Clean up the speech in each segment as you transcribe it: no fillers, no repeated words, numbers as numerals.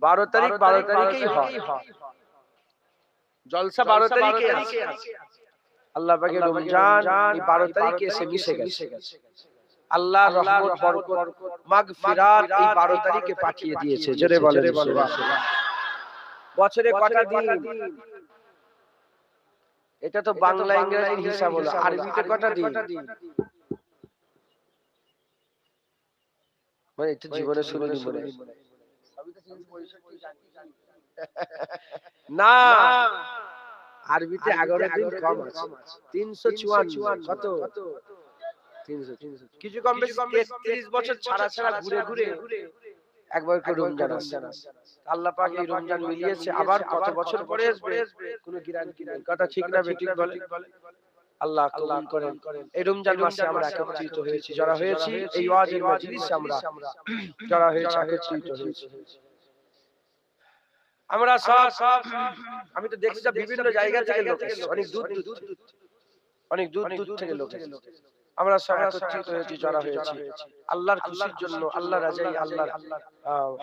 12 তারিখ 12 তারিখেই হয়, জলসা 12 তারিখে আছে। আল্লাহ পাকের রমজান এই 12 তারিখে এসে মিশে গেছে। আল্লাহর রহমত, বরকত, মাগফিরাত এই 12 তারিখে পাঠিয়ে দিয়েছে। জোরে বলেন সুবহানাল্লাহ। বছরে কটা দিন? এটা তো বাংলা ইংরেজির হিসাব হলো, আরবিতে কটা দিন? মানে এটা জীবনে শুনিনি মনে হয়। না, আরবিতে 11 দিন কম আছে, 354। কত? 300। কিছু কম বেশি 33 বছর ছাড়া ছাড়া ঘুরে ঘুরে একবার করে রমজান আসে। আল্লাহ পাক এই রমজান মিলিয়েছে, আবার কত বছর পরে আসবে কোনো গ্যারান্টি নেই। কথা ঠিক না বেঠিক বলে? আল্লাহ কবুল করেন। এই রমজান মাসে আমরা একত্রিত হয়েছি, যারা হয়েছি এই ওয়াজের মজলিসে আমরা যারা হয়েছে একত্রিত হয়েছি। আমরা সব আমি তো দেখছি যে বিভিন্ন জায়গা থেকে লোক এসেছে, অনেক দূর দূর থেকে লোক এসেছে। আমরা সব একত্রিত হয়েছি, যারা হয়েছি আল্লাহর খুশির জন্য, আল্লাহর রাজাই, আল্লাহর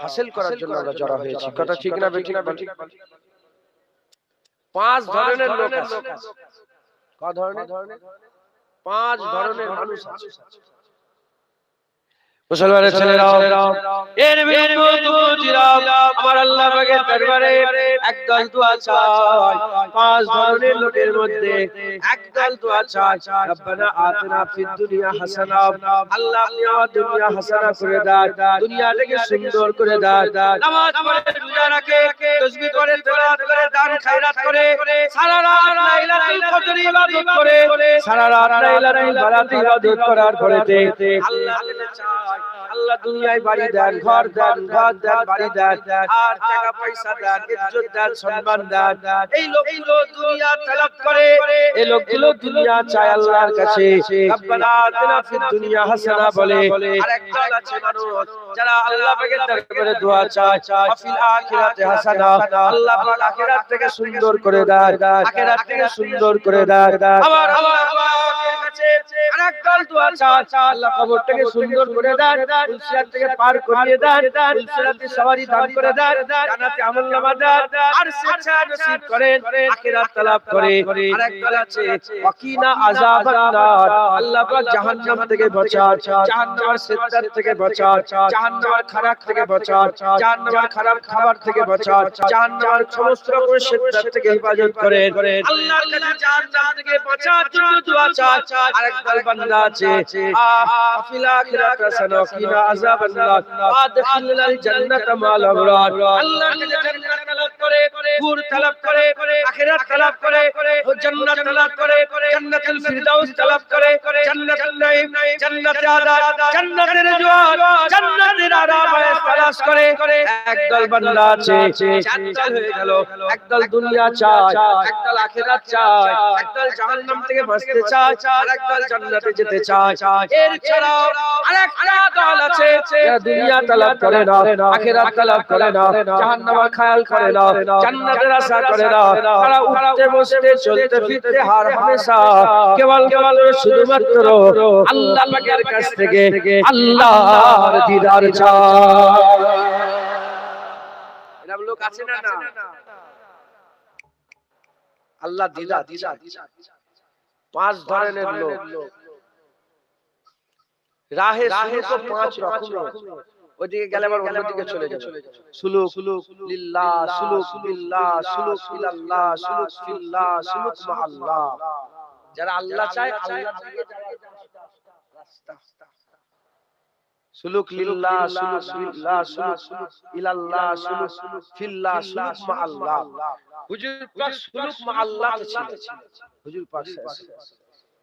হাসিল করার জন্য আমরা যারা হয়েছি। কথা ঠিক না বেঠিক? 5 ধরনের লোক আছে। ক ধরনের? 5 ধরনের মানুষ আছে। মুসলমানের ছেলেরা, এর আমার আল্লাহ পাকের দরবারে একদল দোয়া চায়। 5 ধরনের লোকের মধ্যে একদল দোয়া চায়, রব্বানা আতিনা ফিদ দুনিয়া হাসানা, আল্লাহ আপনি আমার দুনিয়া হাসানা করে দেন, দুনিয়াটাকে সুন্দর করে দেন। নামাজ পড়ে, রোজা রাখে, তাসবিহ করে, তেলাওয়াত করে, দান খায়রাত করে, সারা রাত লাইলাতুল কদর ইবাদত করে, সারা রাত লাইলাতুল বারাত ইবাদত করার পরেতে আল্লাহ চায় আল্লাহ দুনিয়ায় বাড়ি দেন, ঘর দেন, বাড়ি দেন, আর টাকা পয়সা দেন, ইজ্জত দেন, সম্মান দেন। এই লোকগুলো দুনিয়া তলব করে, এই লোকগুলো দুনিয়া চায় আল্লাহর কাছে। রব্বানা আতিনা ফিদ দুনিয়া হাসানা বলে। আর একদল আছে মানুষ যারা আল্লাহ পাকের দরবারে দোয়া চায়, ফিল আখিরাতে হাসানা, আল্লাহ পাক আখিরাত থেকে সুন্দর করে দেন, আখিরাত থেকে সুন্দর করে দেন। আবার আল্লাহর কাছে আরেকদল দোয়া চায়, আল্লাহ কবরটাকে সুন্দর করে দেন, ফুলসিরাত থেকে পার করিয়ে দেন, ফুলসিরাতে সওয়ারি দান করে দেন, জান্নাতে আমলনামা দেন, আর স্বেচ্ছা নসিব করেন, আখিরাত তালাব করে। আরেকদল আছে ওয়াকিনা আযাবান নার, আল্লাহ পাক জাহান্নাম থেকে বাঁচান, জাহান্নামের সিদ্দাত থেকে বাঁচান, জাহান্নামের খারাপ থেকে বাঁচান, জাহান্নামের খারাপ খাবার থেকে বাঁচান, জাহান্নামের সমস্ত রকমের সিদ্দাত থেকে হেফাজত করেন। আল্লাহর কাছে জাহান্নাম থেকে বাঁচার জন্য দোয়া চায়। আরেকদল বান্দা আছে আফিল আখিরাত হাসানা কিনা আযাবান নার আদখিলনাল জান্নাত মাল আবরার, আল্লাহর কাছে জান্নাত তালাব করে, হুর তালাব করে, আখিরাত তালাব করে, ও জান্নাত তালাব করে, জান্নাতুল ফিরদাউস তালাব করে, জান্নাতুল নাঈম, জান্নাতে আদা, জান্নাতের রিজওয়ান, জান্নাতের আরাম তালাশ করে। একদল বান্দা আছে, চারদল হয়ে গেল। একদল দুনিয়া চায়, একদল আখিরাত চায়, একদল জাহান্নাম থেকে বাঁচতে চায়, আর একদল জান্নাতে যেতে চায়। এর ছাড়াও আরেকটা দল আছে যারা দুনিয়া তালাব করে না, আখিরাত তালাব করে না, জাহান্নামের খেয়াল করে না, জান্নাতের আশা করে না। তারা উঠতে বসতে চলতে ফিরতে হার হামেশা কেবল শুধুমাত্র আল্লাহ পাকের কাছ থেকে আল্লাহর দিদার চায়। এরকম লোক আছে না? না, আল্লাহ দিদার। 5 ধরনের লোক। রাহে সুলুক 5 রকমের। ওইদিকে গেলে আবার অন্যদিকে চলে যাবে। সুলুক লিল্লাহ, সুলুক বিল্লাহ, সুলুক ইলাল্লাহ, সুলুক ফিল্লাহ, সুলুক মা আল্লাহ। যারা আল্লাহ চায়, আল্লাহ থেকে যাওয়ার রাস্তা। সুলুক লিল্লাহ, সুলুক বিল্লাহ, সুলুক ইলাল্লাহ, সুলুক ফিল্লাহ, সুলুক মা আল্লাহ। হুজুর পাক সুলুক মা আল্লাহ ছিলেন। হুজুর পাক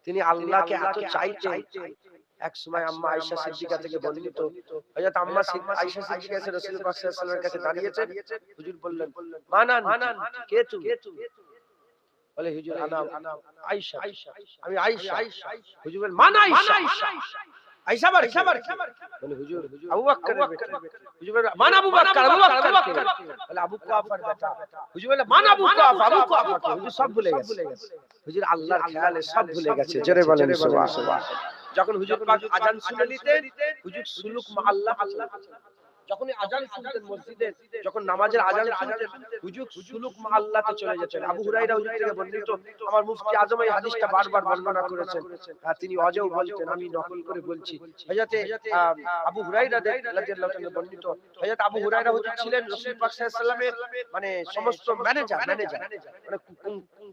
তিনি আল্লাহকে এত চাইতেন। এক সময় আম্মা আয়েশা সিদ্দিকা থেকে বর্ণিত, হযরত আম্মা আয়েশা সিদ্দিকা এসে রাসূল পাক সাল্লাল্লাহু আলাইহি ওয়াসাল্লামের কাছে দাঁড়িয়েছেন। হুজুর বললেন, মানান, কে তুমি? বলে, হুজুর আনা আয়েশা, আমি আয়েশা। হুজুর বলেন, মান আয়েশা? আয়েশা বার বলে, হুজুর আবু বকর। হুজুর বলেন, মান আবু বকর? আবু বকর বলে, আবু কুহাফার বেটা। হুজুর বলে, মান আবু কুহাফা? হুজুর সব ভুলে গেছে। হুজুর আল্লাহর খেয়ালে সব ভুলে গেছে। জোরে বলেন সুবহানাল্লাহ। যখন হুজুর পাক আযান শুনে নিতেন, হুজুর সুলুক মহল্লা যখনই আজান শুনতেন মসজিদে, যখন নামাজের আজান শুনতেন, হুজুর সুলুক মা আল্লাহতে চলে যেতেন। আবু হুরায়রা হুজুর থেকে বর্ণিত, আমার মুফতি আজম এই হাদিসটা বারবার বর্ণনা করেছেন। তিনি অজেও বলতেন, আমি নকল করে বলছি। হযরতে আবু হুরায়রা রাদিয়াল্লাহু তাআলা বর্ণিত, হযরত আবু হুরায়রা হুজুর ছিলেন রাসূল পাক সাল্লাল্লাহু আলাইহি ওয়াসাল্লামের মানে সমস্ত ম্যানেজার, মানে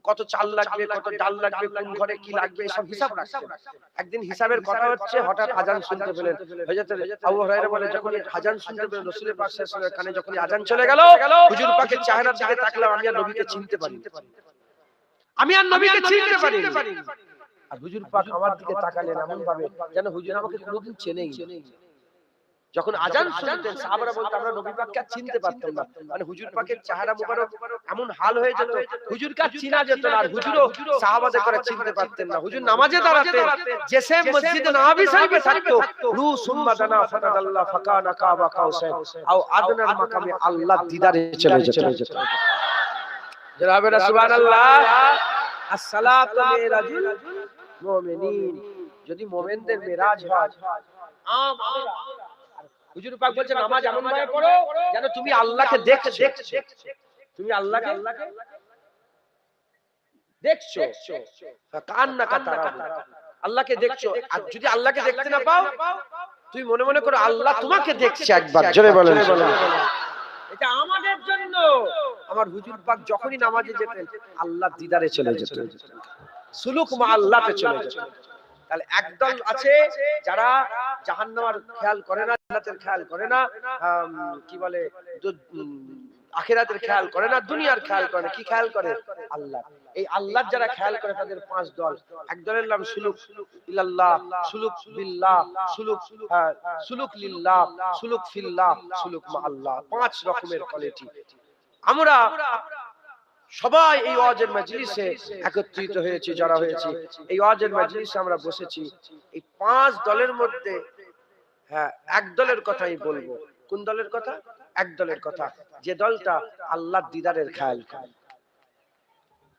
কত চাল লাগবে, কত ডাল লাগবে, কোন ঘরে কি লাগবে সব হিসাব রাখতেন। একদিন হিসাবের কথা হচ্ছে, হঠাৎ আজান শুনতে পেলেন। হযরত আবু হুরায়রা বলে, যখন আজান শুনতে পেলেন রাসূল পাক সাল্লাল্লাহু আলাইহি ওয়াসাল্লামের কানে যখন আজান চলে গেল, হুজুর পাকের চেহারার দিকে তাকলাম, আমি আর নবীকে চিনতে পারি, আমি আর নবীকে চিনতে পারি। আর হুজুর পাক আমার দিকে তাকালেন এমন ভাবে যেন হুজুর আমাকে কোনোদিন চেনেই। যখন আজান শুনতেন সাহাবারা বলতেন, আমরা নবী পাককে চিনতে পারতাম না, মানে হুজুর পাকের চেহারা মুবারক এমন হাল হয়ে যেত, হুজুরকে চিনা যেত না। আর হুজুরও সাহাবাদের করে চিনতে পারতেন না। হুজুর নামাজে দাঁড়াতেন, জেসে মসজিদে নববী শরীফে থাকতো, রু সুম্মা দানা ফাতাদাল্লাহ ফাকানা কাবা কাউসাইন আও আদনার মাকামে আল্লাহ দিদারে চলে যেত। জনাবে সুবহানাল্লাহ। আসসালাতু মিরাজুল মুমিনিন, যদি মুমিনদের মিরাজ হয়, হুজুর পাক বলছেন নামাজ এমন ভাবে পড়ো যেন তুমি আল্লাহকে দেখছো, তুমি আল্লাহকে দেখছো, কান্নাকা তারা, আল্লাহকে দেখছো। আর যদি আল্লাহকে দেখতে না পাও, তুমি মনে মনে করো আল্লাহ তোমাকে দেখছে একবার। জোরে বলেন এটা আমাদের জন্য। আমার হুজুর পাক যখনই নামাজে যেতেন আল্লাহর দিদারে চলে যেতেন, সুলুক মা আল্লাহতে চলে যেতেন। তাহলে একদল আছে যারা জাহান্নামের খেয়াল করে না, জান্নাতের খেয়াল করে না, কি বলে আখিরাতের খেয়াল করে না, দুনিয়ার খেয়াল করে না। কি খেয়াল করে? আল্লাহ। এই আল্লাহর যারা খেয়াল করে তাদের পাঁচ দল। এক দলের নাম সুলুক ইলাল্লাহ, সুলুক বিল্লাহ, সুলুক লিল্লাহ, সুলুক ফিল্লাহ, সুলুক মা আল্লাহ। পাঁচ রকমের কোয়ালিটি। আমরা সবাই এই ওয়াজের মজলিসে একত্রিত হয়েছি, যারা হয়েছি এই ওয়াজের মজলিসে আমরা বসেছি। এই পাঁচ দলের মধ্যে এক দলের কথাই বলবো। কোন দলের কথা? এক দলের কথা, যে দলটা আল্লাহর দিদারের খেয়াল করে,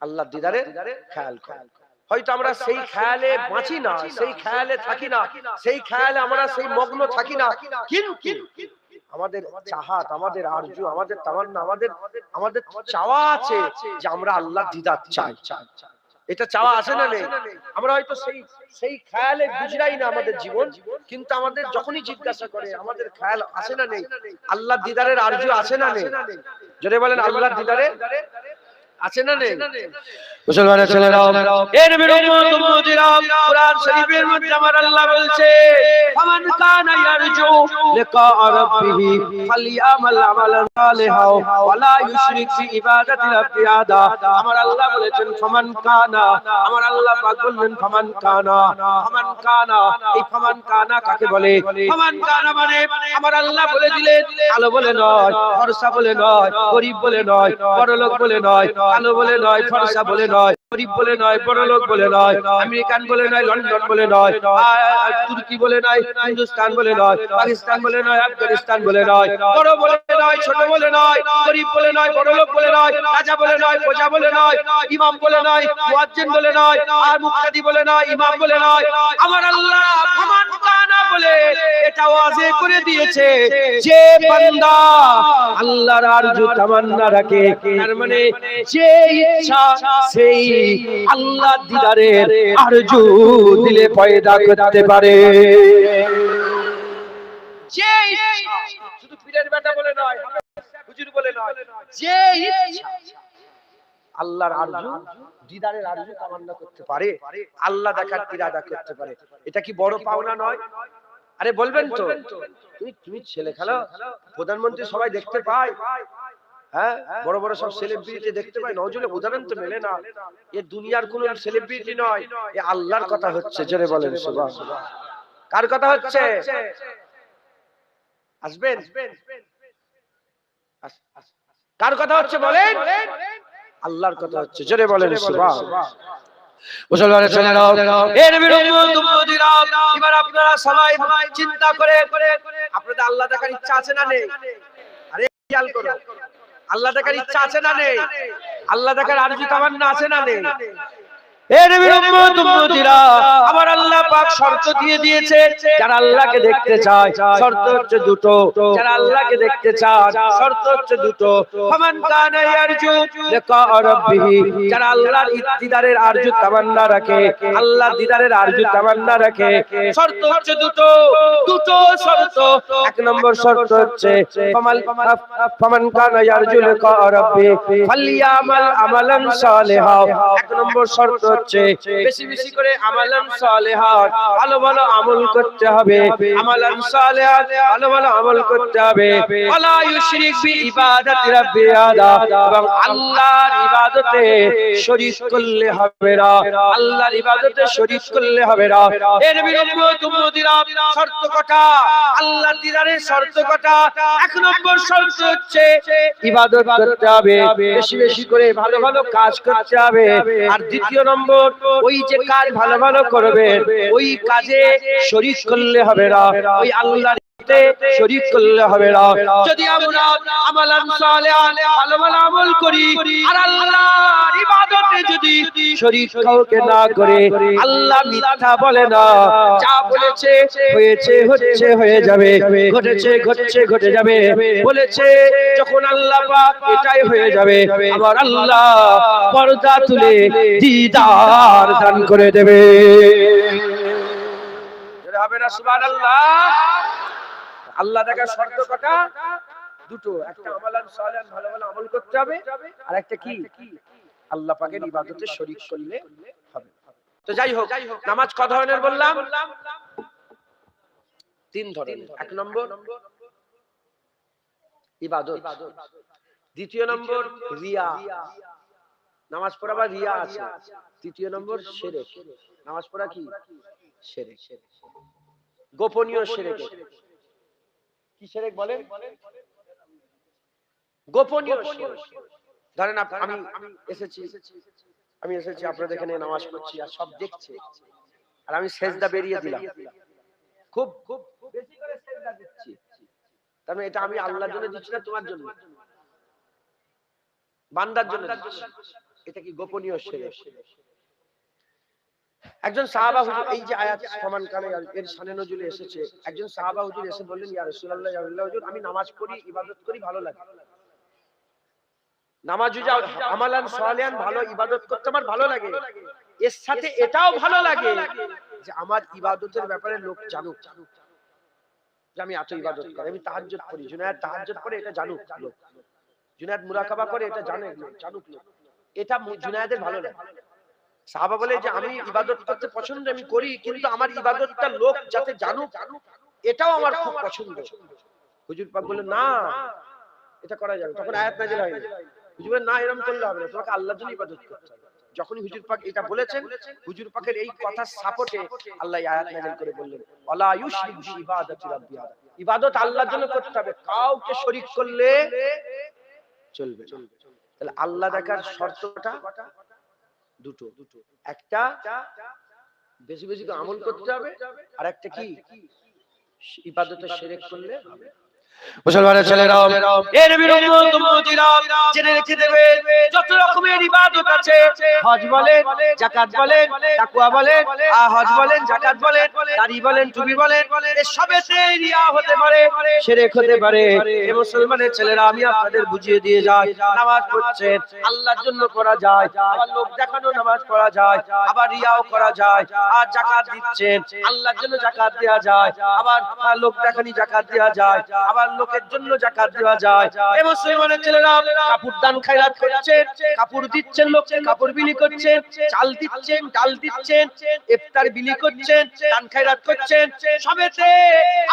আল্লাহর দিদারের খেয়াল করে। হয়তো আমরা সেই খেয়ালে বাঁচি না, সেই খেয়ালে থাকি না, সেই খেয়ালে আমরা সেই মগ্ন থাকি না, কিন্তু আমাদের চাহাত, আমাদের আরজু, আমাদের তামান্না, আমাদের চাওয়া আছে যে আমরা আল্লাহর দিদার চাই। এটা চাওয়া আছে না নেই? আমরা হয়তো সেই খেয়ালে গুজরাই না আমাদের জীবন, কিন্তু আমাদের যখনই জিজ্ঞাসা করে আমাদের খেয়াল আছে না নেই? আল্লাহর দিদারের আরজু আছে না নেই? জোরে বলেন আল্লাহর দিদারে আছে না নেই? মুসলমানের ছেলেরাও, এ নবীর উম্মত উম্মতিরা, কুরআন শরীফের মধ্যে আমার আল্লাহ বলছে, ফামান কানা ইয়ারজু লিকা রাব্বিহি ফালইআমাল আমালান সালিহা ওয়া লা ইউশরিক বি ইবাদাতি রাব্বিহি আহাদা। আমার আল্লাহ বলেছেন ফামান কানা, আমার আল্লাহ পাক বললেন ফামান কানা, ফামান কানা। এই ফামান কানা কাকে বলে? ফামান কানা মানে আমার আল্লাহ বলে দিলেন, আলো বলে নয়, ফরসা বলে নয়, গরীব বলে নয়, বড়লোক বলে নয়, আলো বলে নয়, ফরসা বলে নয়, গরীব বলে নয়, বড়লোক বলে নয়, আমেরিকান বলে নয়, লন্ডন বলে নয়, তুর্কি বলে নয়, হিন্দুস্তান বলে নয়, পাকিস্তান বলে নয়, আফগানিস্তান বলে নয়, বড় বলে নয়, ছোট বলে নয়, গরীব বলে নয়, বড়লোক বলে নয়, রাজা বলে নয়, প্রজা বলে নয়, ইমাম বলে নয়, মুয়াজ্জিন বলে নয়, আর মুক্তাদি বলে নয়, ইমাম বলে নয়। আমার আল্লাহ ফামান কানা বলে এটা ওয়াজে করে দিয়েছে, যে বান্দা আল্লাহর আরজু তামান্না রাখে, তার মানে যে ইচ্ছা সেই আল্লাহ দিদারের আরজু দিলে পয়দা করতে পারে। যে ইচ্ছা, শুধু পীরের বেটা বলে নয়, হুজুর বলে নয়, যে ইচ্ছা আল্লাহর আরজু দিদারের আরজু তামান্না করতে পারে, আল্লাহ দেখার ইরাদা করতে পারে। এটা কি বড় পাওনা নয়? আরে বলবেন তো, তুমি ছেলে খেলা প্রধানমন্ত্রী সবাই দেখতে পায়, হ্যাঁ, বড় বড় সব সেলিব্রিটি দেখতে পায়, নজরে উদাহরণ তো মেলে না। এ দুনিয়ার কোন সেলিব্রিটি নয়, এ আল্লাহর কথা হচ্ছে। জোরে বলেন সুবহানাল্লাহ। কার কথা হচ্ছে? আসবেন, কার কথা হচ্ছে বলেন? আল্লাহর কথা হচ্ছে। জোরে বলেন সুবহানাল্লাহ। মুসলমানের ছেলেরাও, এ নবীর উম্মত উম্মতিরা, এবার আপনারা সবাই চিন্তা করে, আপনাদের আল্লাহ দেখার ইচ্ছা আছে না নেই? আরে খেয়াল করো, আল্লাহ দেখার ইচ্ছা আছে না নেই? আল্লাহ দেখার আরজু তামান্না আছে না নেই? এ নবীর উম্মত উম্মতিরা, আমার আল্লাহ পাক শর্ত দিয়ে দিয়েছে, যারা আল্লাহকে দেখতে চায় শর্ত হচ্ছে দুটো, যারা আল্লাহকে দেখতে চায় শর্ত হচ্ছে দুটো। ফামান কানা ইয়ারজু লিকা রাব্বিহি, যারা আল্লাহর দিদারের আরজু তামান্না রাখে, আল্লাহর দিদারের আরজু তামান্না রাখে, শর্ত হচ্ছে দুটো, দুটো শর্ত। এক নম্বর শর্ত হচ্ছে ফামান কানা ইয়ারজু লিকা রাব্বিহি ফালইয়ামাল আমালান সালিহা। এক নম্বর শর্ত হচ্ছে বেশি বেশি করে আমালান সালিহা, ভালো ভালো আমল করতে হবে, আমালান সালিহা, ভালো ভালো আমল করতে হবে। ওয়ালা ইউশরিক বি ইবাদাতি রাব্বি আহাদা, এবং আল্লাহর ইবাদতে শরীক করলে হবে না, আল্লাহর ইবাদতে শরীক করলে হবে না। এর বিরুদ্ধে উম্মতিরা শর্ত কটা, আল্লাহর দিদারের শর্ত কটা। এক নম্বর শর্ত হচ্ছে ইবাদত করতে হবে, বেশি বেশি করে ভালো ভালো কাজ করতে হবে। আর দ্বিতীয় নম্বর, ওই যে কাজ ভালো ভালো করবে ওই কাজে শরীক করলে হবে না, ওই আল্লাহর শরীক করলে হবে না। যদি আমরা আমালান সালিহান ভালো ভালো আমল করি আর আল্লাহর ইবাদতে যদি শরীক কাউকে না করে, আল্লাহ মিথ্যা বলে না, যা বলেছে হয়েছে হচ্ছে হয়ে যাবে, ঘটেছে ঘটছে ঘটে যাবে, বলেছে যখন আল্লাহ পাক এটাই হয়ে যাবে, আমার আল্লাহ পর্দা তুলে দিদার দান করে দেবে। হবে না সুবহানাল্লাহ। আল্লাহ দেখার শর্ত কটা, দুটো, একটা আমালান সালিহান ভালো ভালো আমল করতে হবে, আর একটা কি আল্লাহ পাকের ইবাদতে শরীক করলে হবে। তো যাই হোক, নামাজ কত ধরনের বললাম? তিন ধরনের। এক নম্বর ইবাদত, দ্বিতীয় নম্বর রিয়া, নামাজ পড়া বা রিয়া আছে, তৃতীয় নম্বর শিরক, নামাজ পড়া কি শিরক, গোপনীয় শিরক। কি শিরক বলেন? গোপনীয় শিরক। ধরেন আমি এসেছি আপনাদের এখানে নামাজ পড়ছি আর সব দেখছে, আর আমি সেজদা বেরিয়ে দিলাম, খুব খুব বেশি করে সেজদা দিচ্ছি, তার মানে এটা আমি আল্লাহর জন্য দিচ্ছি না, তোমার জন্য, বান্দার জন্য দিচ্ছি। এটা কি গোপনীয় শিরক? একজন সাহাবা হুজুর, এই যে আয়াত সমান কানে এর শানে নজুলে এসেছে, একজন সাহাবা হুজুর এসে বললেন, ইয়া রাসূলুল্লাহ, ইয়া আল্লাহর হুজুর, আমি নামাজ পড়ি, ইবাদত করি, ভালো লাগে, নামাজ আমালান সালিহান ভালো ইবাদত করতে আমার ভালো লাগে, এর সাথে এটাও ভালো লাগে যে আমার ইবাদতের ব্যাপারে লোক জানুক যে আমি এত ইবাদত করি, আমি তাহাজ্জুদ করি, জুনায়েদ তাহাজ্জুদ করে এটা জানুক লোক, জুনায়েদ মুরাকাবা করে এটা জানুক লোক, এটা জুনায়েদের ভালো লাগে। সাহাবা বলে যে আমি ইবাদত করতে পছন্দ আমি করি, কিন্তু আমার ইবাদতটা লোক যাতে জানুক এটাও আমার খুব পছন্দ। হুজুর পাক বললেন, না এটা করা যাবে। তখন আয়াত নাযিল হয়নি। হুজুর বলেন, না এরকম করলে হবে না, তোমাকে আল্লাহর জন্য ইবাদত করতে হবে। যখনই হুজুর পাক এটা বলেছেন, হুজুর পাকের এই কথার সাপোর্টে আল্লাহ আয়াত নাযিল করে বললেন, ওয়ালা ইউশরিক বি ইবাদাতি রাব্বি আহাদা, ইবাদত আল্লাহর জন্য করতে হবে, কাউকে শরীক করলে চলবে না। তাহলে আল্লাহ দেখার শর্তটা দুটো, একটা বেশি বেশি করে আমল করতে হবে, আর একটা কি ইবাদতে শিরক করলে হবে। মুসলমানের ছেলেরা, এর নবীর উম্মত উম্মতিরা জেনে রেখে দেবে, যত রকমের ইবাদত আছে, হজ বলেন, যাকাত বলেন, তাকওয়া বলেন, হজ বলেন, যাকাত বলেন, দাড়ি বলেন, টুপি বলেন, এই সবেতে রিয়া হতে পারে, শিরক হতে পারে। এই মুসলমানের ছেলেরা, আমি আপনাদের বুঝিয়ে দিয়ে যাই, নামাজ পড়ছেন আল্লাহর জন্য করা যায়, আবার লোক দেখানো নামাজ পড়া যায়, আবার রিয়াও করা যায়। আর যাকাত দিচ্ছেন আল্লাহর জন্য যাকাত দেওয়া যায়, আবার লোক দেখানি যাকাত দেওয়া যায়, আবার লোকের জন্য যাকাত দেওয়া যায়। এই মুসলমানের ছেলেরা কাপড় দান খায়রাত করছেন, কাপড় দিচ্ছেন, লোককে কাপড় বিলি করছেন, চাল দিচ্ছেন, ডাল দিচ্ছেন, ইফতার বিলি করছেন, দান খায়রাত করছেন, সবেতে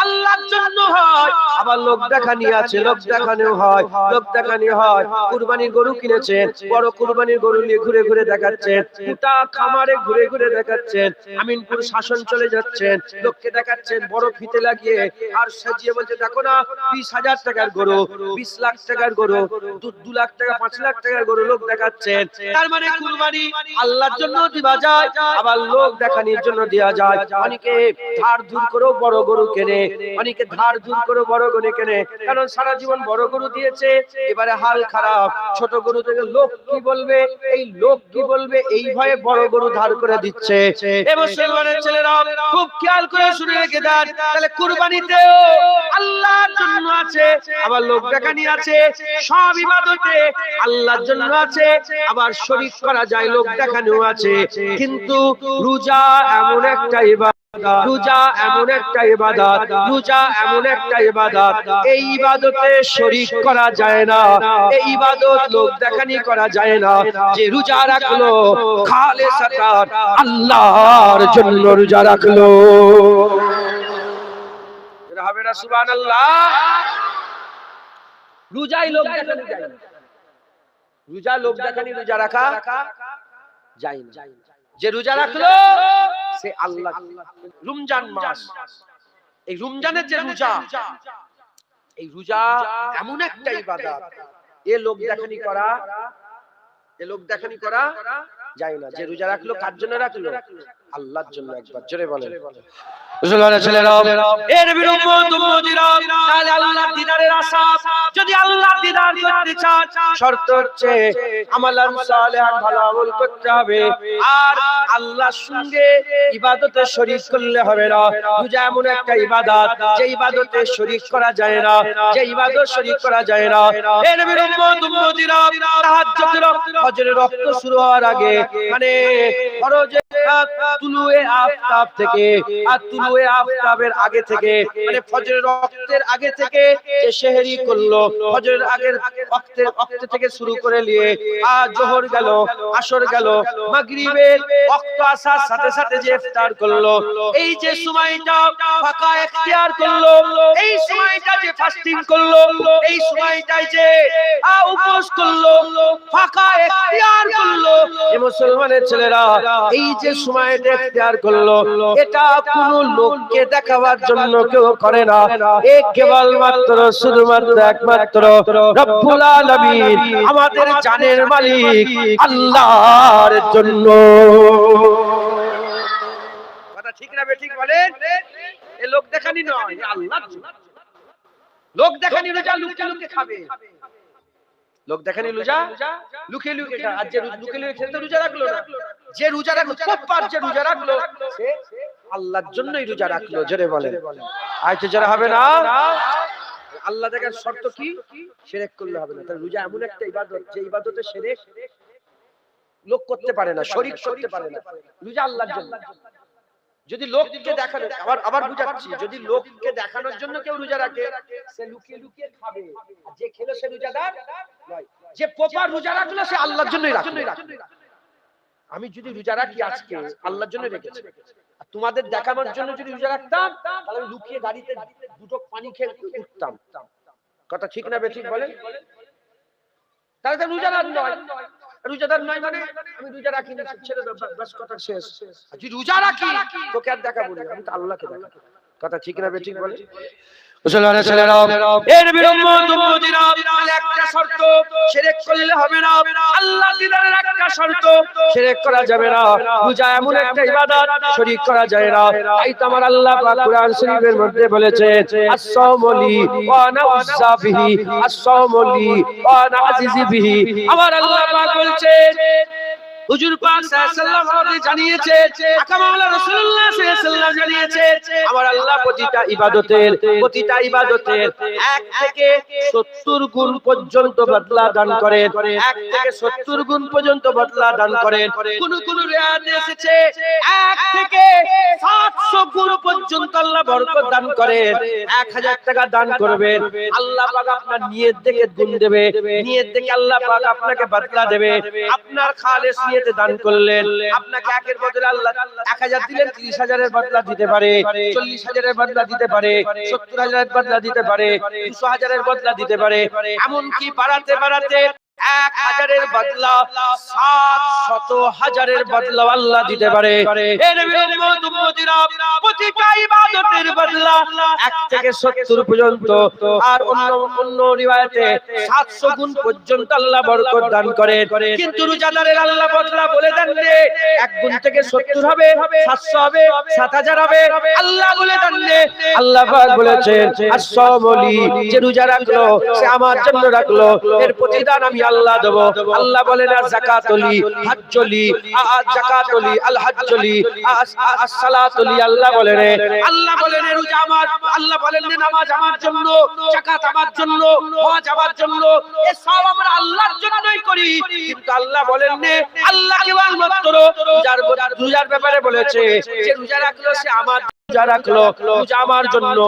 আল্লাহর জন্য হয়। আবার লোক দেখানি আছে, লোক দেখানো হয়, লোক দেখানি হয়। কুরবানির গরু কিনেছেন, বড় কুরবানির গরু নিয়ে ঘুরে ঘুরে দেখাচ্ছেন, গোটা খামারে ঘুরে ঘুরে দেখাচ্ছেন, আমিনপুর শাসন চলে যাচ্ছেন, লোককে দেখাচ্ছেন বড় ফিতে লাগিয়ে, আর সাজিয়ে বলছে, দেখো না 20,000 টাকার গরু, 20 লাখ টাকার গরু, 2 লাখ টাকা 5 লাখ টাকার গরু লোক দেখাচ্ছেন। তার মানে কুরবানি আল্লাহর জন্য দেওয়া যায়, আবার লোক দেখানোর জন্য দেওয়া যায়। অনেকে ধার ধুর করে বড় গরু কেনে, অনেকে ধার ধুর করে বড় গরু কেনে, কারণ সারা জীবন বড় গরু দিয়েছে, এবারে হাল খারাপ। ছোট গরু থেকে লোক কি বলবে, এই লোক কি বলবে এই ভয়ে বড় গরু ধার করে দিচ্ছে। এ মুসলমানের ছেলেরা খুব খেয়াল করে শুনে রেখে দেন, তাহলে কুরবানিতেও আল্লাহর জন্য আছে, আবার লোক দেখানি আছে। সব ইবাদতে আল্লাহর জন্য আছে, আবার শরীক করা যায়, লোক দেখানো আছে। কিন্তু রোজা এমন একটা ইবাদত, রোজা এমন একটা ইবাদত, রোজা এমন একটা ইবাদত, এই ইবাদতে শরীক করা যায় না, এই ইবাদত লোক দেখানি করা যায় না। যে রোজা রাখলো খালেসাতান আল্লাহর জন্য রোজা রাখলো, এটা হবে না? সুবহানাল্লাহ। রোজাই লোক দেখানি যায় না, রোজা লোক দেখানি রোজা রাখা যায় না। যে রোজা রাখলো সে আল্লাহ। রমজান মাস, এই রমজানের যে রোজা, এই রোজা এমন একটা ইবাদত, এ লোক দেখানি করা, এ লোক দেখানি করা যায় না। যে রোজা রাখলো কার জন্য রাখলো? আল্লাহর জন্য। একবার জোরে বলেন। মুসলমানের ছেলেরা, এর বিরুদ্ধে তাহলে আল্লাহর দিদারের আশা, যদি আল্লাহর দিদার করতে চান শর্ত হচ্ছে আমালান সালেহান, ভালো আমল করতে হবে, আর আল্লাহর সঙ্গে ইবাদতে শরীক করলে হবে না। রোজা এমন একটা ইবাদত, যে ইবাদতে শরীক করা যায় না, যে ইবাদত শরীক করা যায় না। এর বিরুদ্ধে তাহাজ্জুদের ফজরের রক্ত শুরু হওয়ার আগে, মানে ফরজে তুলুয়ে আফতাব থেকে আর তুলুয়ে আফতাবের আগে থেকে, মানে ফজরের ওয়াক্তের আগে থেকে যে সেহরি করলো, ফজরের আগের ওয়াক্ত থেকে শুরু করে নিয়ে আর যোহর গেল, আসর গেল, মাগরিবের ওয়াক্ত আসার সাথে সাথে যে ইফতার করলো, এই যে সময়টা ফাঁকা ইখতিয়ার করলো, এই সময়টা যে ফাস্টিং করলো, এই সময়টাই যে উপোস করলো, ফাঁকা ইখতিয়ার করলো, এই মুসলমানের ছেলেরা এই যে সময়টা ইখতিয়ার করলো, এটা কোনো লোককে দেখাবার জন্য কেউ করে না, এক কেবলমাত্র শুধুমাত্র একমাত্র রব্বুল আলামিন আমাদের জানের মালিক আল্লাহর জন্য। কথা ঠিক না বেঠিক বলেন? এই লোক দেখানি নয়, আল্লাহর জন্য। লোক দেখানি রোজা লুকিয়ে লুকিয়ে খাবে, লোক দেখানি রোজা লুকিয়ে লুকিয়ে খায়, আর যে লুকিয়ে লুকিয়ে খেতে রোজা রাখলো না, যে রোজা রাখলো প্রপার, যে রোজা রাখলো সে আল্লাহর জন্যই রোজা রাখলো। জোরে বলেন। আইতে যারা হবে না, আল্লাহ দেখার শর্ত কি? শিরক করলে হবে না। তাহলে রোজা এমন একটা ইবাদত, যে ইবাদতে শিরক লোক করতে পারে না, শরীক করতে পারে না। রোজা আল্লাহর জন্য। যদি লোককে দেখানো, আবার বুঝাচ্ছি, যদি লোককে দেখানোর জন্য কেউ রোজা রাখে, সে লুকিয়ে লুকিয়ে খাবে, আর যে খেলো সে রোজাদার নয়। যে প্রপার রোজা রাখলো সে আল্লাহর জন্যই রাখলো। আমি যদি রোজা রাখি আজকে আল্লাহর জন্য রেখেছি, আর তোমাদের দেখানোর জন্য যদি রোজা রাখতাম তাহলে আমি লুকিয়ে গাড়িতে দুটো পানি খেয়ে উঠতাম। কথা ঠিক না বেঠিক বলেন? তাহলে তো রোজাদার নয়। রোজাদার নয় মানে আমি রোজা রাখি না, ছেড়ে দাও, বাস কথা শেষ। যদি রোজা রাখি তোকে আর দেখাবো না, আমি তো আল্লাহকে দেখাবো। কথা ঠিক না বেঠিক বলেন? মুসলমানের ছেলেরা, এর বিরুদ্ধে একটা শর্ত, শিরক করলে হবে না। আল্লাহর দিদারের একটা শর্ত, শিরক করা যাবে না। রোজা এমন একটা ইবাদত, শরীক করা যায় না। তাই তো আমার আল্লাহ পাক কুরআন শরীফের মধ্যে বলেছেন, আস-সাওমু লি ওয়া আনা উযা বিহি, আস-সাওমু লি ওয়া আনা আজিযু বিহি। আমার আল্লাহ পাক বলছেন, হুজুর পাক সাল্লাল্লাহু আলাইহি ওয়াসাল্লাম আমাদের জানিয়েছে, আকামাউলা রাসূলুল্লাহ সাল্লাল্লাহু আলাইহি ওয়াসাল্লাম জানিয়েছে, আমার আল্লাহ প্রতিটা ইবাদতের 1 থেকে 70 গুণ পর্যন্ত বদলা দান করেন। 1 থেকে 70 গুণ পর্যন্ত বদলা দান করেন। কোন কোন রিওয়ায়াতে এসেছে 1 থেকে 700 গুণ পর্যন্ত আল্লাহ বরকত দান করেন। 1000 টাকা দান করবেন, আল্লাহ পাক আপনার নিয়ত দেখে গুণ দেবে, নিয়ত দেখে আল্লাহ পাক আপনাকে বদলা দেবে। আপনার খালেস নিয়তে দান করলেন, আপনাকে 1 এর বদলে আল্লাহ 1000 দিলেন, 30,000 এর বদলা দিতে পারে, 40,000 এর বদলা দিতে পারে, 70,000 এর বদলা দিতে পারে, 200,000 এর বদলা দিতে পারে। এমন কি বাড়াতে বাড়াতে 1000-এর বদলা 700,000-এর বদলা আল্লাহ দিতে পারে। এ নবীর উম্মত উম্মতিরা প্রতিটা ইবাদতের বদলা 1 থেকে 70 পর্যন্ত, আর অন্য রিওয়ায়াতে 700 গুণ পর্যন্ত আল্লাহ বরকত দান করেন। কিন্তু রোজাদারের আল্লাহ বদলা বলে দেন রে 1 গুণ থেকে 70 হবে, 700 হবে, 7000 হবে। আল্লাহ বলে দেন রে, আল্লাহ পাক বলেছেন as-সাওমলি, যে রোজা রাখলো সে আমার জন্য রাখলো, এর প্রতিদান আমি আল্লাহ দেব। আল্লাহ বলেন যাকাতুলি, হজ্জলি, যাকাতুলি, আল হজ্জলি, as-সালাতুলি। আল্লাহ বলেন রোজা আমার, আল্লাহ বলেন নামাজ আমার জন্য, যাকাত আমার জন্য, হজ আমার জন্য, এই সব আমরা আল্লাহর জন্যই করি। কিন্তু আল্লাহ বলেন আল্লাহ কেবলমাত্র রোজার ব্যাপারে বলেছে যে রোজা রাখলো সে আমার, রোজা রাখলো রোজা আমার জন্য,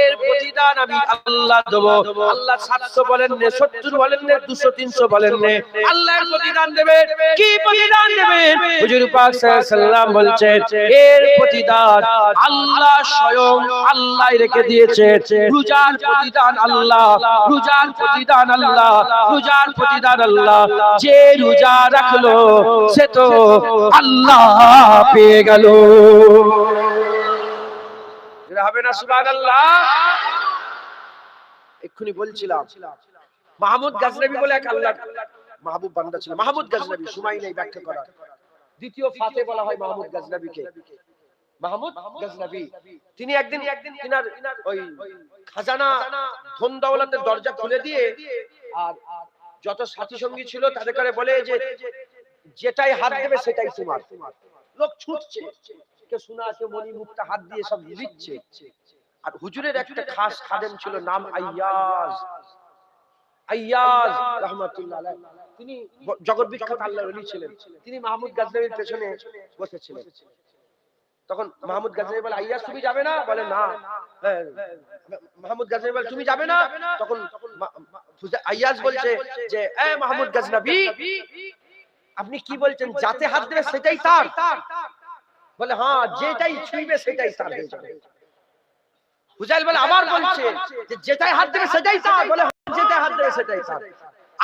এর প্রতিদান আমি আল্লাহ দেব। আল্লাহ 700 বলেন না, 70 বলেন না, 200 300 বলেন না, আল্লাহর প্রতিদান দেবে। কি প্রতিদান দেবেন? হুজুর পাক সাল্লাল্লাহু আলাইহি সাল্লাম বলছেন এর প্রতিদান আল্লাহ স্বয়ং আল্লাহ রেখে দিয়েছে। রোজার প্রতিদান আল্লাহ, রোজার প্রতিদান আল্লাহ, রোজার প্রতিদান আল্লাহ। যে রোজা রাখলো সে তো আল্লাহ পেয়ে গেল। হবে না সুবহানাল্লাহ? এক্ষুনি বলছিলাম মাহমুদ গজনবী বলে এক আল্লাহর মাহবুব বান্দা ছিল। মাহমুদ গজনবী, সময় নেই ব্যাখ্যা করার। দ্বিতীয় ফাতে বলা হয় মাহমুদ গজনবীকে। মাহমুদ গজনবী তিনি একদিন তিনার ওই খাজানা ধন দৌলতের দরজা খুলে দিয়ে আর যত সাথী সঙ্গী ছিল তাদের করে বলে যে যেটাই হাত দেবে সেটাই তোমার। লোক ছুটছে, কেউ সোনা, কেউ মণি মুক্তা হাত দিয়ে সব দিচ্ছে। আর হুজুরের একটা খাস খাদেম ছিল, নাম আইয়াজ, আইয়াজ রাহমাতুল্লাহ আলাইহি। তিনি জগৎ বিখ্যাত আল্লাহর ওলি ছিলেন। তিনি মাহমুদ গজনবীর পেছনে বসেছিলেন। তখন মাহমুদ গজনবী বলে আইয়াজ তুমি যাবে না? বলে না। মাহমুদ গজনবী বলে তুমি যাবে না? তখন আইয়াজ বলছে যে এ মাহমুদ গজনবী, আপনি কি বলছেন? যাতে হাত দেবে সেটাই তার? বলে হ্যাঁ, যেটাই ছুঁইবে সেটাই তার হয়ে যাবে। হুজাইল বলে আবার বলছে যে যেটাই হাত দেবে সেটাই তার? বলে যেটাই হাত দেবে সেটাই তার।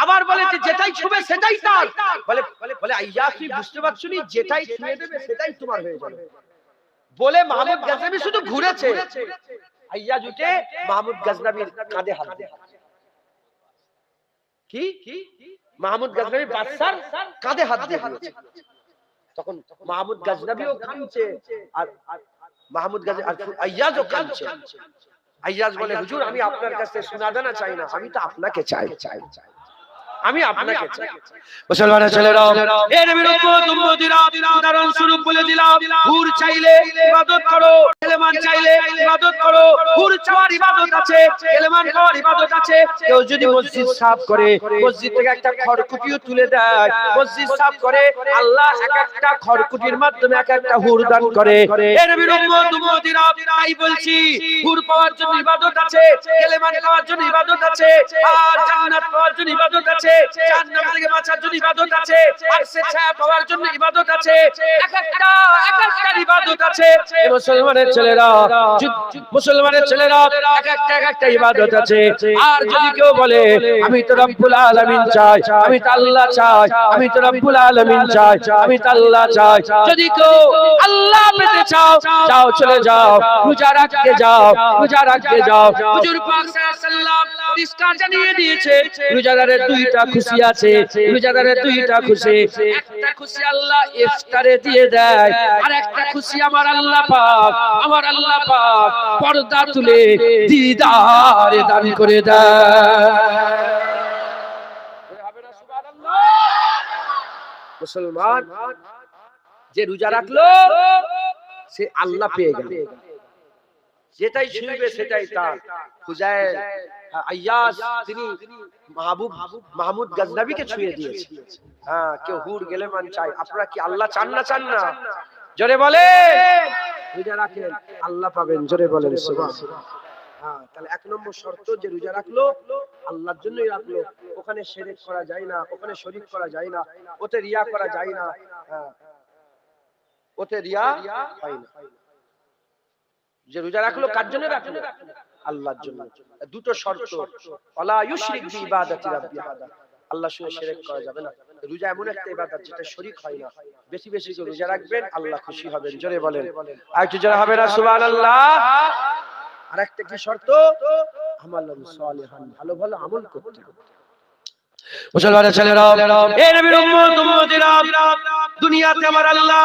আবার বলে যে যেটাই ছুঁবে সেটাই তার? বলে আইয়াজ তুই বুঝতে পারছো নি, যেটাই ছুঁয়ে দেবে সেটাই তোমার হয়ে যাবে। বলে মাহমুদ গজনবী শুধু ঘুরেছে, আইয়াজ উঠে মাহমুদ গজনবীর কাঁধে হাত দিয়ে। কি মাহমুদ গজনবী বাদশার কাঁধে হাত দিয়ে দিয়েছে। তখন মাহমুদ গজনবীও কাঁদছে আর মাহমুদ গজনবী আর আইয়াজও কাঁদছে। আইয়াজ বলে হুজুর আমি আপনার কাছে সুনাদানা চাই না, আমি তো আপনাকে চাই, আমি আপনাকে চাই। মুসলমানের ছেলেরা, এ নবীর উম্মত উম্মতিরা, উদাহরণ স্বরূপ বলে দিলাম, হুর চাইলে ইবাদত করো, এলেমান চাইলে ইবাদত করো। হুর চাওয়ার ইবাদত আছে, এলেমান পাওয়ার ইবাদত আছে। কেউ যদি মসজিদ সাফ করে, মসজিদ থেকে একটা খড়কুটিও তুলে দেয়, মসজিদ সাফ করে, আল্লাহ এক একটা খড়কুটির মাধ্যমে এক একটা হুর দান করে। এ নবীর উম্মত উম্মতিরা, তাই বলছি হুর পাওয়ার জন্য ইবাদত আছে, এলেমান পাওয়ার জন্য ইবাদত আছে, আর জান্নাত পাওয়ার জন্য ইবাদত আছে, জাহান্নাম থেকে বাঁচার জন্য ইবাদত আছে, আরশের ছায়া পাওয়ার জন্য ইবাদত আছে। এক একটা ইবাদত আছে। মুসলমানের ছেলেরা, এক একটা ইবাদত আছে। আর যদি কেউ বলে আমি তো রব্বুল আলামিন চাই, আমি তো আল্লাহ চাই, আমি তো রব্বুল আলামিন চাই, আমি তো আল্লাহ চাই, যদি কেউ আল্লাহ পেতে চাও, যাও চলে যাও, রোজা রাখতে যাও, রোজা রাখতে যাও। হুজুর পাক সাল্লাল্লাহু আলাইহি ওয়াসাল্লাম পরিষ্কার জানিয়ে দিয়েছে রোজাদারের দুইটা খুশি আছে, রোজাদারের দুইটা খুশি। একটা খুশি আল্লাহ ইফতারে দিয়ে দেয়, আর একটা খুশি আমার আল্লাহ পাক, আমার আল্লাহ পাক পর্দা তুলে দিদারে দান করে দেয়। মুসলমান যে রোজা রাখলো সে আল্লাহ পেয়ে গেল, যেটাই ছুঁইবে সেটাই তার। হুজাইল আইয়াজ তিনি মাহমুদ গজনবীকে ছুঁয়ে দিয়েছে। হ্যাঁ, কেউ হুর গেলেমান চাই। আপনারা কি আল্লাহ চান না চান না? জোরে বলে। রোজা রাখেন আল্লাহ পাবেন, জোরে বলেন সুবহানাল্লাহ। হ্যাঁ, তাহলে এক নম্বর শর্ত যে রোজা রাখলো আল্লাহর জন্যই রাখলো, ওখানে শিরক করা যায় না, ওখানে শরীক করা যায় না, ওতে রিয়া করা যায় না। হ্যাঁ, ওতে রিয়া হয় না। যে রোজা রাখলো কার জন্য রাখলো? আল্লাহর জন্য। দুটো শর্ত, ওয়ালা ইউশরিক বি ইবাদাতি রাব্বি আহাদা, আল্লাহর সঙ্গে শিরক করা যাবে না। রোজা এমন একটা ইবাদত যেটা শরীক হয় না। বেশি বেশি করে রোজা রাখবেন, আল্লাহ খুশি হবেন। জোরে বলেন, আর একটু জোরে হবে না সুবহানাল্লাহ। আর একটা কি শর্ত? আমালুন সালিহান, ভালো ভালো আমল করতে হবে। মুসলমানের ছেলেরা, এই নবীর উম্মত উম্মতিরা, দুনিয়াতে আমার আল্লাহ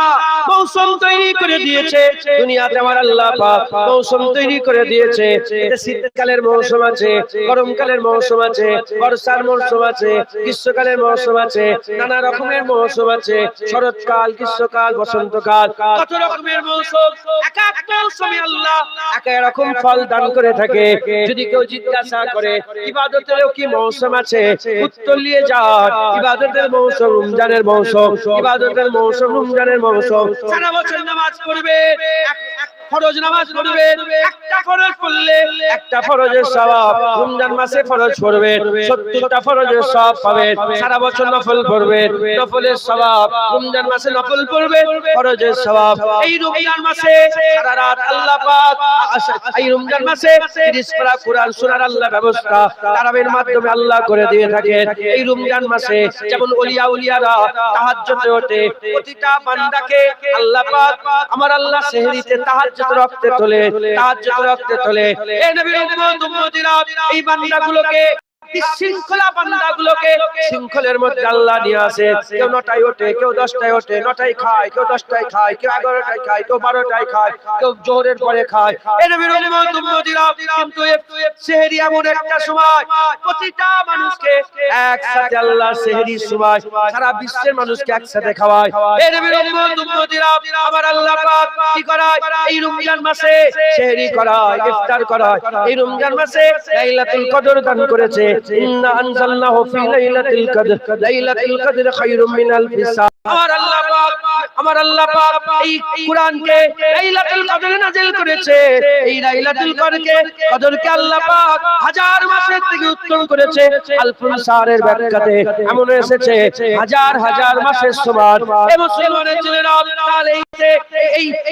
মৌসুম তৈরি করে দিয়েছে। দুনিয়াতে আমার আল্লাহ পাক মৌসুম তৈরি করে দিয়েছে। এতে শীতকালের মৌসুম আছে, গরমকালের মৌসুম আছে, বর্ষার মৌসুম আছে, গ্রীষ্মকালের মৌসুম আছে, নানা রকমের মৌসুম আছে, শরৎকাল, গ্রীষ্মকাল, বসন্তকাল, কত রকমের মৌসুম। এক এক মৌসুমে আল্লাহ এক এক রকম ফল দান করে থাকে। যদি কেউ জিজ্ঞাসা করে ইবাদতেরও কি মৌসুম আছে, উত্তর নিয়ে যান, ইবাদতের মৌসুম রমজানের মৌসুম, ইবাদতের মৌসুম রমজানের মৌসুম। সারা বছর নামাজ পড়বে, ফরজ নামাজ পড়বে, একটা ফরজ পড়লে একটা ফরজের সওয়াব, রমজান মাসে ফরজ পড়বে 70টা ফরজের সওয়াব পাবেন। সারা বছর নফল পড়বে, নফলের সওয়াব, রমজান মাসে নফল পড়বে, ফরজের সওয়াব। এই রমজান মাসে সারা রাত আল্লাহ পাক, এই রমজান মাসে 30 পারা কোরআন শোনার আল্লাহ ব্যবস্থা তারাবির মাধ্যমে আল্লাহ করে দিয়ে থাকেন। এই রমজান মাসে যেমন ওলিয়া উলিয়ারা তাহাজ্জুদে ওঠে, প্রতিটা বান্দাকে আল্লাহ পাক আমার আল্লাহ সেহরিতে তাহাজ্জুদ রক্তে তোলে, তাহাজ্জুদ রক্তে তোলে। এই নবীর উম্মত উম্মতিরা, এই বান্দাগুলোকে, বিশৃঙ্খলা বান্দাগুলোকে শৃঙ্খলের মধ্যে আল্লাহ নিয়ে আসে। কেউ 9টায় ওঠে, কেউ 10টায় ওঠে, 9টায় খায়, কেউ 10টায় খায়, কেউ 11টায় খায়, কেউ 12টায় খায়, কেউ জোহরের পরে খায়। এই নবীর উম্মত উম্মতিরা, কিন্তু সেহরি এমন একটা সময় প্রতিটা মানুষকে একসাথে আল্লাহ সেহরির সময় সারা বিশ্বের মানুষকে একসাথে খাওয়ায়। এই নবীর উম্মত উম্মতিরা, আমার আল্লাহ পাক কি করায়? এই রমজান মাসে সেহরি করায়, ইফতার করায়। এই রমজান মাসে লাইলাতুল কদর দান করেছে। ইন্না আনজালনাহু ফি লাইলাতিল কদর, লাইলাতুল কদর খায়রুম মিন আলফি শাহর। আমার আল্লাহ পাক এই কুরআনকে লাইলাতুল কদরে নাযিল করেছে। এই লাইলাতুল কদরকে আল্লাহ পাক হাজার মাসের থেকে উত্তম করেছে। আলফুল শাহরের ব্যাখ্যাতে এমন এসেছে হাজার হাজার মাসের সমান। এই মুসলমানের ছেলেরা, তাহলে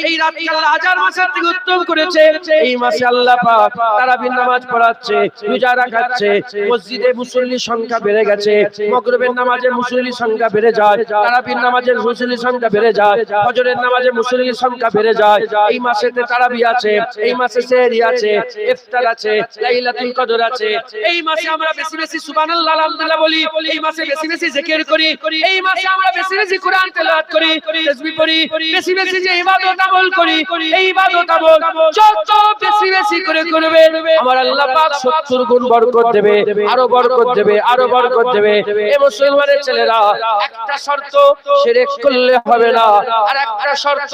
এই রাতকে আল্লাহ হাজার মাসের থেকে উত্তম করেছে। এই মাসে আল্লাহ পাক তারাবির নামাজ পড়াচ্ছে, রোজা রাখাচ্ছে, মসজিদে মুসল্লির সংখ্যা বেড়ে গেছে, মাগরিবের নামাজে মুসল্লির সংখ্যা বেড়ে যায়, তারাবির নামাজের মুসল্লির সংখ্যা বেড়ে যায়, ফজরের নামাজে মুসল্লির সংখ্যা বেড়ে যায়। এই মাসেতে তারাবি আছে, এই মাসে সেহরি আছে, ইফতার আছে, লাইলাতুল কদর আছে। এই মাসে আমরা বেশি বেশি সুবহানাল্লাহ আলহামদুলিল্লাহ বলি, এই মাসে বেশি বেশি জিকির করি, এই মাসে আমরা বেশি বেশি কুরআন তেলাওয়াত করি, তাসবিহ পড়ি, বেশি বেশি যে ইবাদত আমল করি, এই ইবাদত আমল যত বেশি বেশি করে করবে আমার আল্লাহ পাক 70 গুণ বরকত দেবে, আরো বরকত দেবে, আরো বরকত দেবে। এই মুসলমানের ছেলেরা, একটা শর্ত শিরক করলে হবে না, আর একটা শর্ত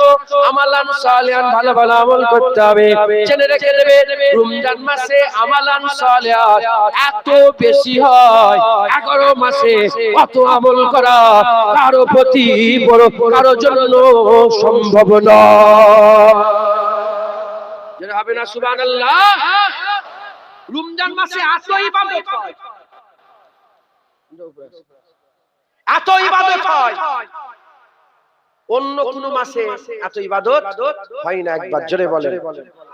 আমালান সালিহান, ভালো ভালো আমল করতে হবে। জেনে রেখে দেবে, রমজান মাসে আমালান সালিহান এত বেশি হয়, 11 মাসে অত আমল করা কারো প্রতি বড় কারো জন্য সম্ভব নয়। যেটা হবে না সুবহানাল্লাহ। রমজান মাসে এত ইবাদত হয়, এত ইবাদত হয়, অন্য কোন মাসে এত ইবাদত হয় না। একবার জোরে বলেন,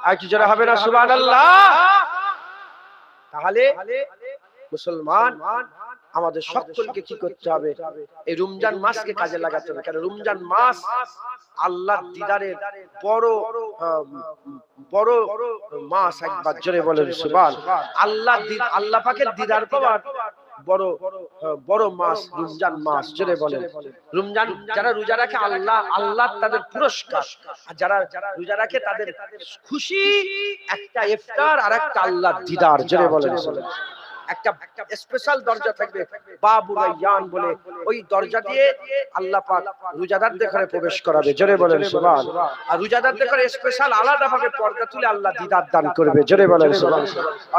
আর কি জোরে হবে না সুবহানাল্লাহ। তাহলে মুসলমান আমাদের সকলকে কি করতে হবে? এই রমজান মাসকে কাজে লাগাতে হবে। কারণ রমজান মাস আল্লাহর দিদারের বড় বড় মাস। একবার জোরে বলেন সুবহান। আল্লাহ পাকের দিদার পাওয়ার বড় বড় মাস রমজান মাস। জোরে বলেন। রমজান যারা রোজা রাখে আল্লাহ তাদের পুরস্কার, আর যারা রোজা রাখে তাদের খুশি। একটা ইফতার আর একটা আল্লাহর দিদার। জোরে বলেন। একটা স্পেশাল দরজা থাকবে বাবু রায়্যান বলে, ওই দরজা দিয়ে আল্লাহ পাক রোজাদারদের ঘরে প্রবেশ করাবে। জোরে বলেন সুবহান। আর রোজাদারদের ঘরে স্পেশাল আলাদা ভাবে পর্দা তুলে আল্লাহ দিদার দান করবে। জোরে বলেন সুবহান।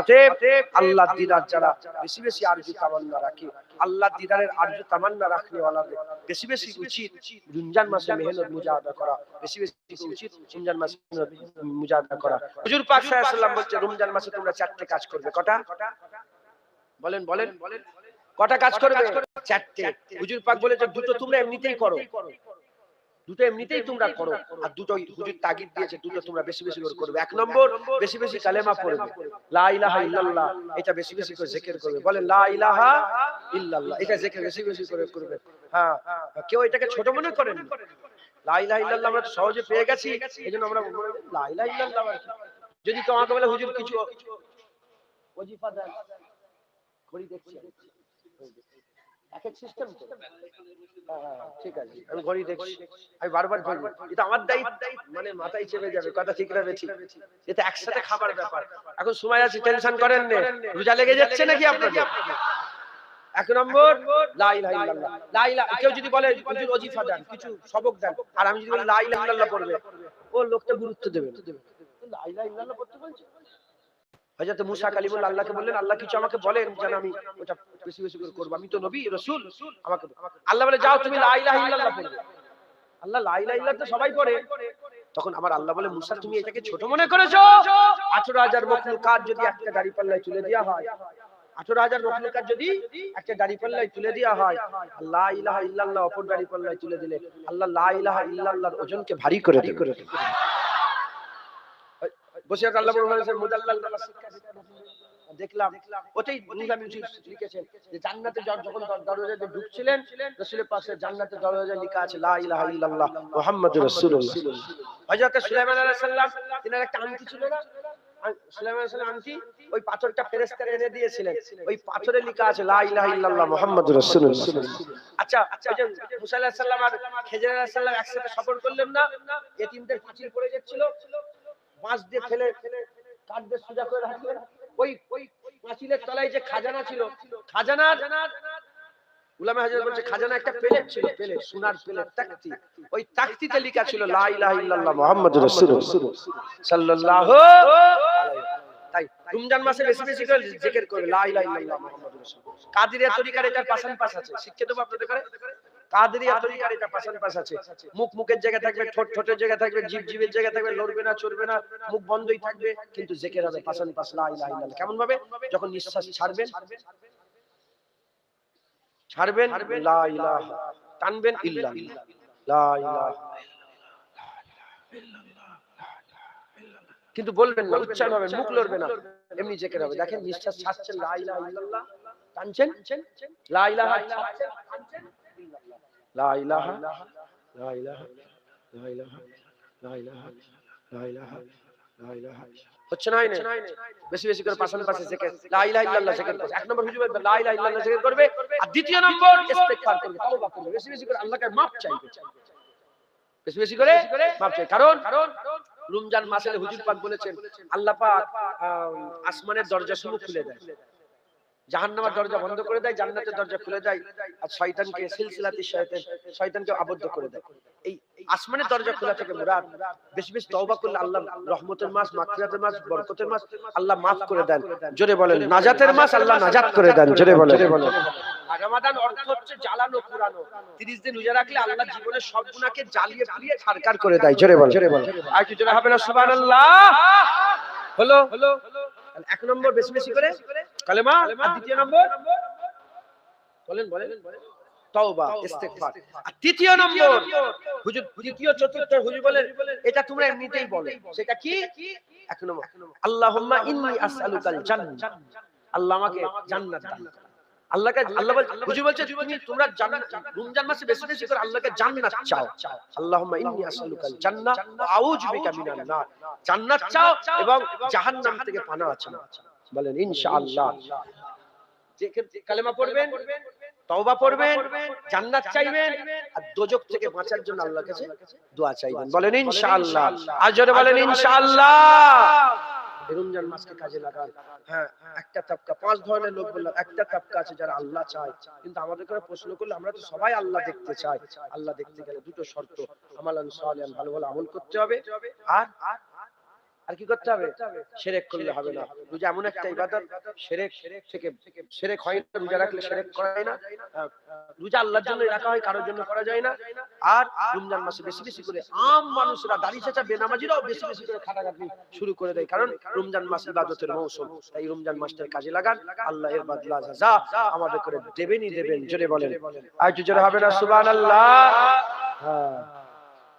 অতএব আল্লাহ দিদার যারা বেশি বেশি আরজু তামান্না রাখে, আল্লাহ দিদারের আরজু তামান্না রাখনে ওয়ালাদের বেশি বেশি উচিত রমজান মাসে মেহনত মুজাহাদা করা, বেশি বেশি উচিত রমজান মাসে মুজাহাদা করা। হুজুর পাক সাল্লাল্লাহু আলাইহি ওয়াসাল্লাম বলছে রমজান মাসে তোমরা 4টে কাজ করবে। কটা? বলেন বলেন, কটা কাজ করবে? 4টে। হুজুর পাক বলেছে দুটো তোমরা এমনিতেই করো, দুটো এমনিতেই তোমরা করো, আর দুটো হুজুর তাগিদ দিয়েছে দুটো তোমরা বেশি বেশি করে করবে। 1 নম্বর, বেশি বেশি কালেমা পড়বে, লা ইলাহা ইল্লাল্লাহ, এটা বেশি বেশি করে জিকির করবে। বলেন লা ইলাহা ইল্লাল্লাহ, এটা জিকির বেশি বেশি করে করবেন। হ্যাঁ, কেউ এটাকে ছোট মনে করেন না। লা ইলাহা ইল্লাল্লাহ আমরা সহজে পেয়ে গেছি, এজন্য আমরা লা ইলাহা ইল্লাল্লাহ। যদি কেউ আমাকে বলে হুজুর কিছু ওজিফা দেন, ঘড়ি দেখছি এক এক সিস্টেম তো। ঠিক আছে, আমি ঘড়ি দেখছি, আমি বারবার ঘড়ি, এটা আমার দায়িত্ব, মানে মাথায় চেপে যাবে, কথা ঠিক না বেঠিক, এটা একসাথে খাবার ব্যাপার। এখন সময় আছে, টেনশন করেন না, রোজা লেগে যাচ্ছে নাকি আপনাদের? এক নম্বর লা ইলাহা ইল্লাল্লাহ। লা ইলাহা, কেউ যদি বলে হুজুর ওজিফা দেন, কিছু সবক দেন, আর আমি যদি বলি লা ইলাহা ইল্লাল্লাহ পড়বে, ও লোকটা গুরুত্ব দেবে না। লা ইলাহা ইল্লাল্লাহ পড়তে বলছে। হযরত মুসা কালিমুল্লাহ আল্লাহকে বললেন, আল্লাহ কিছু আমাকে বলেন যেন আমি ওটা বেশি বেশি করে করব, আমি তো নবী রাসূল, আমাকে আল্লাহ বলে যাও তুমি লা ইলাহা ইল্লাল্লাহ পড়বে। আল্লাহ লা ইলাহা ইল্লাল্লাহ তো সবাই পড়ে। তখন আমার আল্লাহ বলে, মুসা তুমি এটাকে ছোট মনে করেছো? 18000 মখলুকাত যদি একটা দাড়ি পাল্লায় তুলে দেওয়া হয়, 18000 মখলুকাত যদি একটা দাড়ি পাল্লায় তুলে দেওয়া হয়, লা ইলাহা ইল্লাল্লাহ অপর দাড়ি পাল্লায় তুলে দিলে আল্লাহ লা ইলাহা ইল্লাল্লাহর ওজনকে ভারী করে দেবে। বসে আল্লাহ বলেছেন মুদাল্লাল দেখলাম, ওটাই নিজামী লিখেছেন যে জান্নাতে যখন দরজাতে ঢুকছিলেন, রাসূলের পাশে জান্নাতের দরজায় লেখা আছে লা ইলাহা ইল্লাল্লাহ মুহাম্মাদুর রাসূলুল্লাহ। হযরত সুলাইমান আলাইহিস সালাম, তিনার একটা আংটি ছিল না, সুলাইমান আলাইহিস সালাম আংটি, ওই পাথরটা ফেরেশতারা এনে দিয়েছিলেন, ওই পাথরে লেখা আছে লা ইলাহা ইল্লাল্লাহ মুহাম্মাদুর রাসূলুল্লাহ। আচ্ছা, মুসা আলাইহিস সালাম আর খেজর আলাইহিস সালাম একসাথে সফর করলেন না, এতিমদের পাঁচিল পড়ে যাচ্ছিল, বাঁশ দিয়ে ফেলে কাঠ দিয়ে সোজা করে রাখলেন, ওই পাঁচিলের তলায় যে খাজানা ছিল, খাজানা উলামা হাজরাত বলছে খাজানা একটা প্লেট ছিল, প্লেট, সোনার প্লেট, তাকতি, ওই তাকতিতে লেখা ছিল লা ইলাহা ইল্লাল্লাহ মুহাম্মাদুর রাসূলুল্লাহ সাল্লাল্লাহু আলাইহি। তাই রমজান মাসে বেশি বেশি করে জিকির করবে লা ইলাহা ইল্লাল্লাহ মুহাম্মাদুর রাসূলুল্লাহ। কাদেরিয়া তরিকার এটার পাশাপাশি আছে, শিক্ষা দেব আপনাদের করে। কাদেরিয়া তরিকার এটা পাশাপাশি আছে, মুখ মুখের জায়গা থাকবে, ঠোঁট ঠোঁটের জায়গা থাকবে, জিভ জিভের জায়গা থাকবে, লড়বে না চড়বে না, মুখ বন্ধই থাকবে, কিন্তু জিকির হবে পাশাপাশি লা ইলাহা ইল্লাল্লাহ। কেমন ভাবে? যখন নিঃশ্বাস ছাড়বেন লা ইলাহা, টানবেন ইল্লাল্লাহ, লা ইলাহা ইল্লাল্লাহ, কিন্তু বলবেন না, উচ্চারণ হবে, মুখ লড়বে না, এমনি জিকির হবে। দেখেন নিঃশ্বাস ছাড়ছেন লা ইলাহা ইল্লাল্লাহ, টানছেন লা ইলাহা, টানছেন লা ইলাহা, লা ইলাহা, লা ইলাহা, লা ইলাহা, লা ইলাহা, লা ইলাহা। হচ্ছে না? বেশি বেশি করে পাশাপাশি জিকির লা ইলাহা ইল্লাল্লাহ জিকির করবে। এক নম্বর হুজুর লা ইলাহা ইল্লাল্লাহ জিকির করবে, আর দ্বিতীয় নম্বর ইস্তিগফার করবে, তওবা করবে, বেশি বেশি করে আল্লাহকে মাফ চাইবে, বেশি বেশি করে মাফ চাই। কারণ রমজান মাসে হুজুর পাক বলেছেন আল্লাহ পাক আসমানের দরজা সমূহ খুলে দেয়, জাহান্নামের দরজা বন্ধ করে দেয়, জান্নাতের দরজা খুলে দেয়, আর শয়তানকে সিলসিলাতি শয়তানকে আবদ্ধ করে দেয়। এই আসমানের দরজা খোলা থেকে মুরাদ বেশি বেশি তওবা করলে আল্লাহ রহমতের মাস, মাগফিরাতের মাস, বরকতের মাস, আল্লাহ maaf করে দেন। জোরে বলেন নাজাতের মাস, আল্লাহ নাজাত করে দেন। জোরে বলেন। আর রমাদান অর্থ হচ্ছে জ্বালানো পুরানো, 30 দিন রোজা রাখলে আল্লাহ জীবনের সব গুনাহকে জ্বালিয়ে পুড়িয়ে ছারখার করে দেয়। জোরে বলেন। আর কি জোরে হবে না সুবহানাল্লাহ? হলো এক নম্বর বেশি বেশি করে কালেমা, আর দ্বিতীয় নম্বর বলেন তওবা ইস্তিগফার, আর তৃতীয় নম্বর হুজুর, তৃতীয় চতুর্থ হুজুর বলেন এটা তোমরা এমনিতেই বলো, সেটা কি? এক নম্বর আল্লাহুম্মা ইন্নী আসআলুকাল জান্নাহ, আল্লাহ আমাকে জান্নাত দান করো। আল্লাহকে আল্লাহ হুজুর বলছে তোমরা রমজান মাসে বেশি বেশি করে আল্লাহকে জান্নাত চাও। আল্লাহুম্মা ইন্নী আসআলুকাল জান্নাহ ওয়া আউযু বিকা মিনান নার, জান্নাত চাও এবং জাহান্নাম থেকে পানাহ চাও। বলেন ইনশাআল্লাহ। যে কালেমা পড়বেন, তওবা পড়বেন, জান্নাত চাইবেন, আর দোজখ থেকে বাঁচার জন্য আল্লাহর কাছে দোয়া চাইবেন। বলেন ইনশাআল্লাহ। আর জোরে বলেন ইনশাআল্লাহ। রমজান মাসকে কাজে লাগান। হ্যাঁ, একটা তাবকা, 5 ধরনের লোক বললাম, একটা তাবকা আছে যারা আল্লাহ চায়, কিন্তু আমাদের করে প্রশ্ন করলে আমরা তো সবাই আল্লাহ দেখতে চাই। আল্লাহ দেখতে গেলে দুটো শর্ত, আমালান সালিহান, ভালো ভালো আমল করতে হবে, আর কি করতে হবে? শিরক করলে হবে না। রোজা এমন একটা ইবাদত, শিরক থেকে শিরক হয় না, রোজা রাখলে শিরক করা যায় না। রোজা আল্লাহর জন্য রাখা হয়, কারোর জন্য করা যায় না। আর রমজান মাসে বেশি বেশি করে আম মানুষরা, দাড়ি চাচা বেনামাজিরাও বেশি বেশি করে খাটাখাটনি শুরু করে দেয়, কারণ রমজান মাস ইবাদতের মৌসুম। তাই রমজান মাসটার কাজে লাগান, আল্লাহ এর বদলা যা আমাদের করে দেবেনই দেবেন। জোরে বলেন আর একটু জোরে হবে না সুবহানাল্লাহ? হ্যাঁ,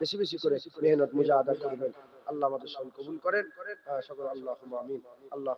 বেশি বেশি করে মেহনত মুজাহাদা করবেন। আল্লাহ আমাদের সব কবুল করেন সকল। আল্লাহুম্মা আমিন। আল্লাহ